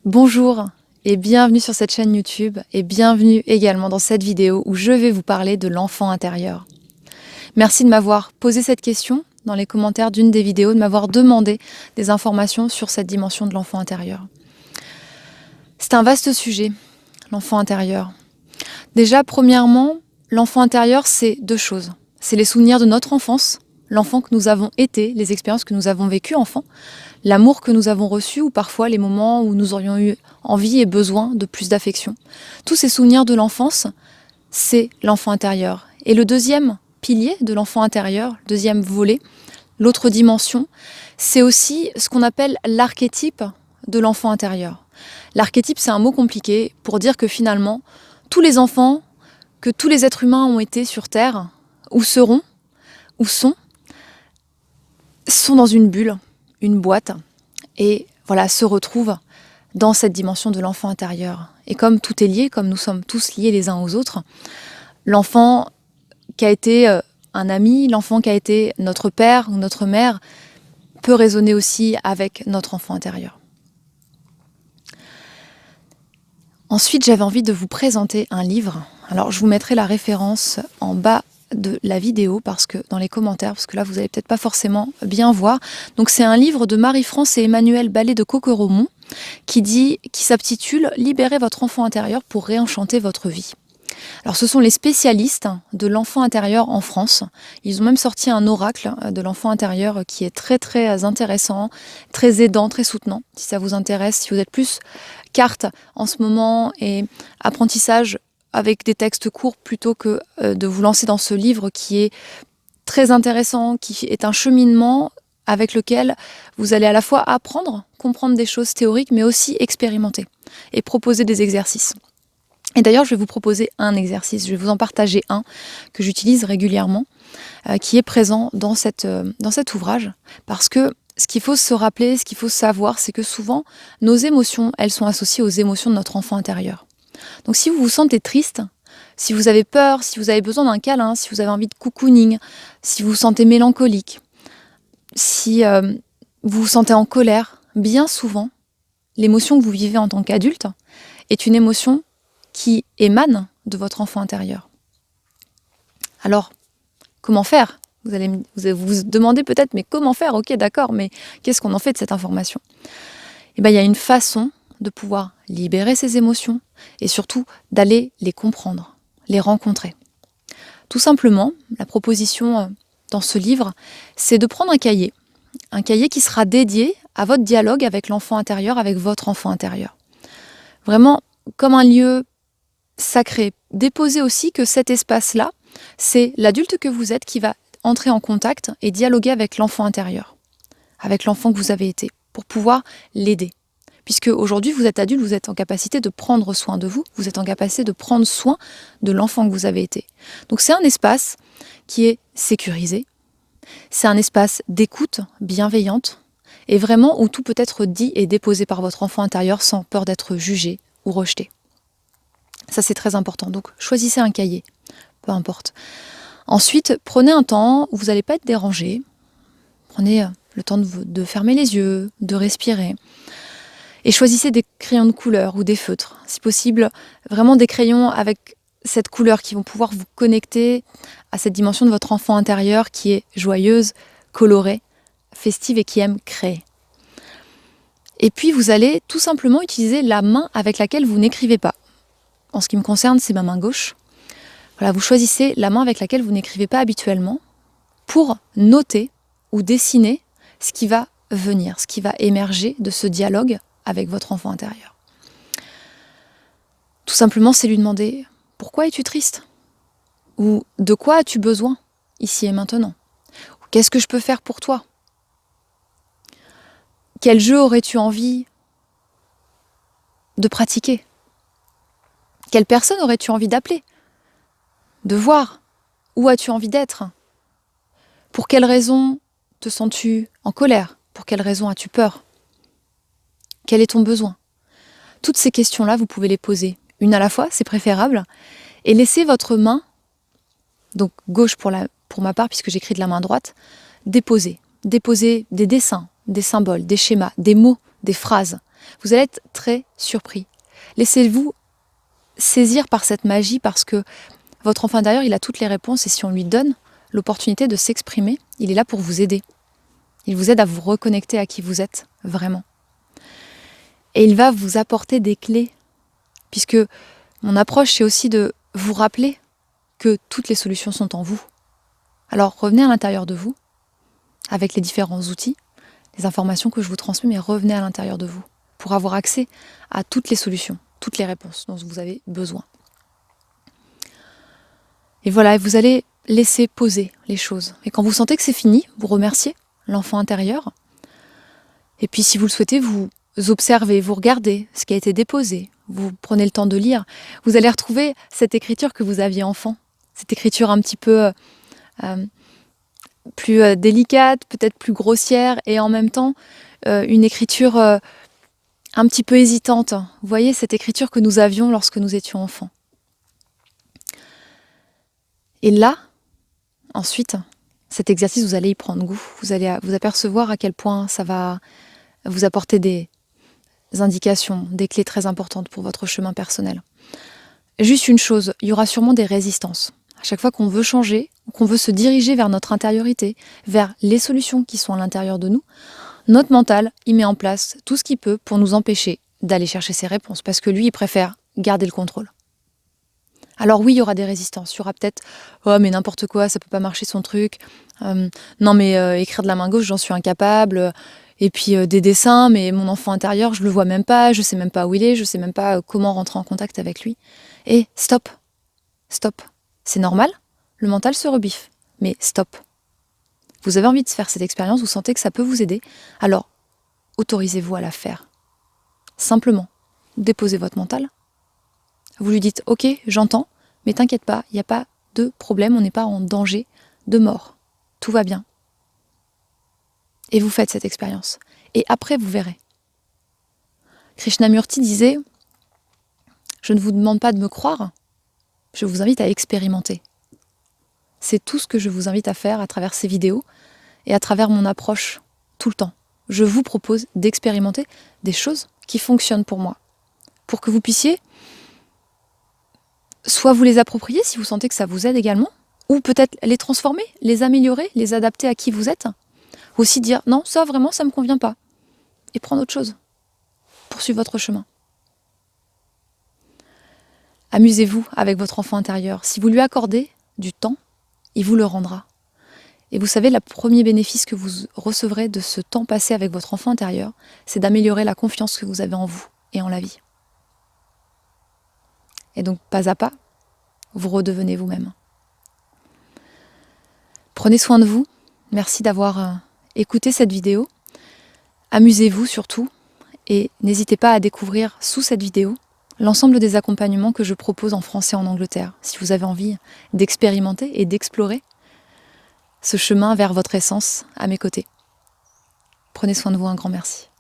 Bonjour et bienvenue sur cette chaîne YouTube et bienvenue également dans cette vidéo où je vais vous parler de l'enfant intérieur. Merci de m'avoir posé cette question dans les commentaires d'une des vidéos, de m'avoir demandé des informations sur cette dimension de l'enfant intérieur. C'est un vaste sujet, l'enfant intérieur. Déjà, premièrement, l'enfant intérieur, c'est deux choses. C'est les souvenirs de notre enfance, l'enfant que nous avons été, les expériences que nous avons vécues enfant, l'amour que nous avons reçu ou parfois les moments où nous aurions eu envie et besoin de plus d'affection. Tous ces souvenirs de l'enfance, c'est l'enfant intérieur. Et le deuxième pilier de l'enfant intérieur, le deuxième volet, l'autre dimension, c'est aussi ce qu'on appelle l'archétype de l'enfant intérieur. L'archétype, c'est un mot compliqué pour dire que finalement, tous les enfants, que tous les êtres humains ont été sur Terre, ou seront, ou sont dans une bulle, une boîte, et voilà, se retrouvent dans cette dimension de l'enfant intérieur. Et comme tout est lié, comme nous sommes tous liés les uns aux autres, l'enfant qui a été un ami, l'enfant qui a été notre père ou notre mère, peut résonner aussi avec notre enfant intérieur. Ensuite, j'avais envie de vous présenter un livre. Alors, je vous mettrai la référence en bas de la vidéo dans les commentaires, parce que là, vous n'allez peut-être pas forcément bien voir. Donc, c'est un livre de Marie-France et Emmanuel Ballet de Cocqueromont qui s'intitule « Libérez votre enfant intérieur pour réenchanter votre vie ». Alors, ce sont les spécialistes de l'enfant intérieur en France. Ils ont même sorti un oracle de l'enfant intérieur qui est très très intéressant, très aidant, très soutenant. Si ça vous intéresse, si vous êtes plus carte en ce moment et apprentissage avec des textes courts plutôt que de vous lancer dans ce livre qui est très intéressant, qui est un cheminement avec lequel vous allez à la fois apprendre, comprendre des choses théoriques, mais aussi expérimenter et proposer des exercices. Et d'ailleurs, je vais vous proposer un exercice, je vais vous en partager un que j'utilise régulièrement, qui est présent dans cet ouvrage, parce que ce qu'il faut se rappeler, ce qu'il faut savoir, c'est que souvent, nos émotions, elles sont associées aux émotions de notre enfant intérieur. Donc si vous vous sentez triste, si vous avez peur, si vous avez besoin d'un câlin, si vous avez envie de cocooning, si vous vous sentez mélancolique, si vous vous sentez en colère, bien souvent, l'émotion que vous vivez en tant qu'adulte est une émotion qui émane de votre enfant intérieur. Alors, comment faire ? Vous allez vous demander peut-être, mais comment faire ? Ok, d'accord, mais qu'est-ce qu'on en fait de cette information ? Eh bien, il y a une façon de pouvoir libérer ces émotions et surtout d'aller les comprendre, les rencontrer. Tout simplement, la proposition dans ce livre, c'est de prendre un cahier qui sera dédié à votre dialogue avec l'enfant intérieur, avec votre enfant intérieur. Vraiment comme un lieu sacré. Déposer aussi que cet espace-là, c'est l'adulte que vous êtes qui va entrer en contact et dialoguer avec l'enfant intérieur, avec l'enfant que vous avez été, pour pouvoir l'aider. Puisque aujourd'hui, vous êtes adulte, vous êtes en capacité de prendre soin de vous, vous êtes en capacité de prendre soin de l'enfant que vous avez été. Donc c'est un espace qui est sécurisé, c'est un espace d'écoute bienveillante, et vraiment où tout peut être dit et déposé par votre enfant intérieur sans peur d'être jugé ou rejeté. Ça, c'est très important. Donc, choisissez un cahier, peu importe. Ensuite, prenez un temps où vous n'allez pas être dérangé. Prenez le temps de fermer les yeux, de respirer. Et choisissez des crayons de couleur ou des feutres. Si possible, vraiment des crayons avec cette couleur qui vont pouvoir vous connecter à cette dimension de votre enfant intérieur qui est joyeuse, colorée, festive et qui aime créer. Et puis, vous allez tout simplement utiliser la main avec laquelle vous n'écrivez pas. En ce qui me concerne, c'est ma main gauche. Voilà, vous choisissez la main avec laquelle vous n'écrivez pas habituellement pour noter ou dessiner ce qui va venir, ce qui va émerger de ce dialogue avec votre enfant intérieur. Tout simplement, c'est lui demander « Pourquoi es-tu triste ?» ou « De quoi as-tu besoin ici et maintenant ?» ou « Qu'est-ce que je peux faire pour toi ?» Quel jeu aurais-tu envie de pratiquer ? Quelle personne aurais-tu envie d'appeler ? De voir ? Où as-tu envie d'être ? Pour quelle raison te sens-tu en colère ? Pour quelle raison as-tu peur ? Quel est ton besoin ? Toutes ces questions-là, vous pouvez les poser une à la fois, c'est préférable, et laissez votre main, donc gauche pour ma part, puisque j'écris de la main droite, déposer des dessins, des symboles, des schémas, des mots des phrases. Vous allez être très surpris. Laissez-vous saisir par cette magie parce que votre enfant intérieur, il a toutes les réponses et si on lui donne l'opportunité de s'exprimer, il est là pour vous aider. Il vous aide à vous reconnecter à qui vous êtes, vraiment. Et il va vous apporter des clés, puisque mon approche, c'est aussi de vous rappeler que toutes les solutions sont en vous. Alors revenez à l'intérieur de vous, avec les différents outils, les informations que je vous transmets, mais revenez à l'intérieur de vous, pour avoir accès à toutes les solutions, toutes les réponses dont vous avez besoin. Et voilà, vous allez laisser poser les choses. Et quand vous sentez que c'est fini, vous remerciez l'enfant intérieur. Et puis si vous le souhaitez, vous observez, vous regardez ce qui a été déposé, vous prenez le temps de lire. Vous allez retrouver cette écriture que vous aviez enfant. Cette écriture un petit peu plus délicate, peut-être plus grossière, et en même temps une écriture un petit peu hésitante. Vous voyez cette écriture que nous avions lorsque nous étions enfants. Et là, ensuite, cet exercice, vous allez y prendre goût. Vous allez vous apercevoir à quel point ça va vous apporter des indications, des clés très importantes pour votre chemin personnel. Juste une chose, il y aura sûrement des résistances. À chaque fois qu'on veut changer, qu'on veut se diriger vers notre intériorité, vers les solutions qui sont à l'intérieur de nous, notre mental, il met en place tout ce qu'il peut pour nous empêcher d'aller chercher ces réponses, parce que lui, il préfère garder le contrôle. Alors oui, il y aura des résistances. Il y aura peut-être « Oh, mais n'importe quoi, ça peut pas marcher son truc. Non, mais écrire de la main gauche, j'en suis incapable. Et puis des dessins, mais mon enfant intérieur, je le vois même pas, je sais même pas où il est, je sais même pas comment rentrer en contact avec lui. » Et stop. Stop. C'est normal, le mental se rebiffe. Mais stop. Vous avez envie de faire cette expérience, vous sentez que ça peut vous aider. Alors, autorisez-vous à la faire. Simplement, déposez votre mental. Vous lui dites « Ok, j'entends, mais t'inquiète pas, il n'y a pas de problème, on n'est pas en danger de mort. Tout va bien. » Et vous faites cette expérience. Et après, vous verrez. Krishnamurti disait « Je ne vous demande pas de me croire, je vous invite à expérimenter. » C'est tout ce que je vous invite à faire à travers ces vidéos et à travers mon approche tout le temps. Je vous propose d'expérimenter des choses qui fonctionnent pour moi, pour que vous puissiez soit vous les approprier si vous sentez que ça vous aide également, ou peut-être les transformer, les améliorer, les adapter à qui vous êtes. Ou aussi dire non, ça vraiment, ça ne me convient pas. Et prendre autre chose. Poursuivre votre chemin. Amusez-vous avec votre enfant intérieur. Si vous lui accordez du temps, il vous le rendra. Et vous savez, le premier bénéfice que vous recevrez de ce temps passé avec votre enfant intérieur, c'est d'améliorer la confiance que vous avez en vous et en la vie. Et donc, pas à pas, vous redevenez vous-même. Prenez soin de vous. Merci d'avoir écouté cette vidéo. Amusez-vous surtout. Et n'hésitez pas à découvrir sous cette vidéo l'ensemble des accompagnements que je propose en France et en Angleterre, si vous avez envie d'expérimenter et d'explorer ce chemin vers votre essence à mes côtés. Prenez soin de vous, un grand merci.